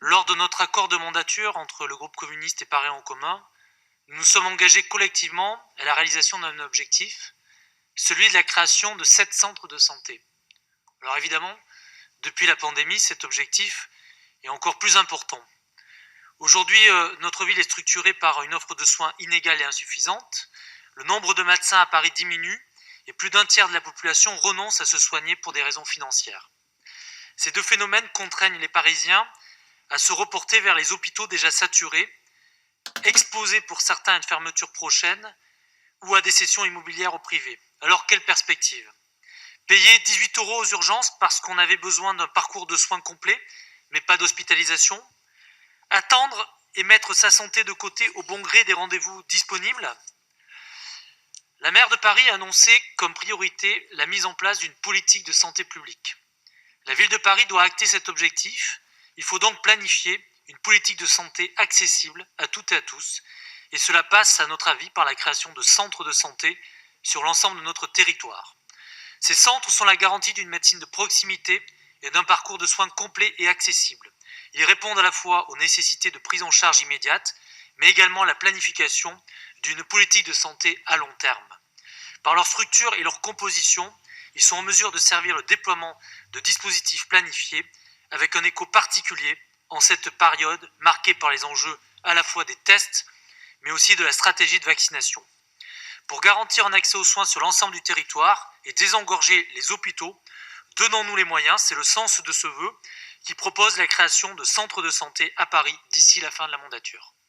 Lors de notre accord de mandature entre le groupe communiste et Paris en commun, nous nous sommes engagés collectivement à la réalisation d'un objectif, celui de la création de 7 centres de santé. Alors évidemment, depuis la pandémie, cet objectif est encore plus important. Aujourd'hui, notre ville est structurée par une offre de soins inégale et insuffisante. Le nombre de médecins à Paris diminue et plus d'un tiers de la population renonce à se soigner pour des raisons financières. Ces deux phénomènes contraignent les Parisiens à se reporter vers les hôpitaux déjà saturés, exposés pour certains à une fermeture prochaine ou à des cessions immobilières au privé. Alors quelle perspective ? Payer 18 € aux urgences parce qu'on avait besoin d'un parcours de soins complet, mais pas d'hospitalisation ? Attendre et mettre sa santé de côté au bon gré des rendez-vous disponibles ? La maire de Paris a annoncé comme priorité la mise en place d'une politique de santé publique. La ville de Paris doit acter cet objectif. Il faut donc planifier une politique de santé accessible à toutes et à tous. Et cela passe, à notre avis, par la création de centres de santé sur l'ensemble de notre territoire. Ces centres sont la garantie d'une médecine de proximité et d'un parcours de soins complet et accessible. Ils répondent à la fois aux nécessités de prise en charge immédiate, mais également à la planification d'une politique de santé à long terme. Par leur structure et leur composition, ils sont en mesure de servir le déploiement de dispositifs planifiés avec un écho particulier en cette période marquée par les enjeux à la fois des tests, mais aussi de la stratégie de vaccination. Pour garantir un accès aux soins sur l'ensemble du territoire et désengorger les hôpitaux, donnons-nous les moyens, c'est le sens de ce vœu qui propose la création de centres de santé à Paris d'ici la fin de la mandature.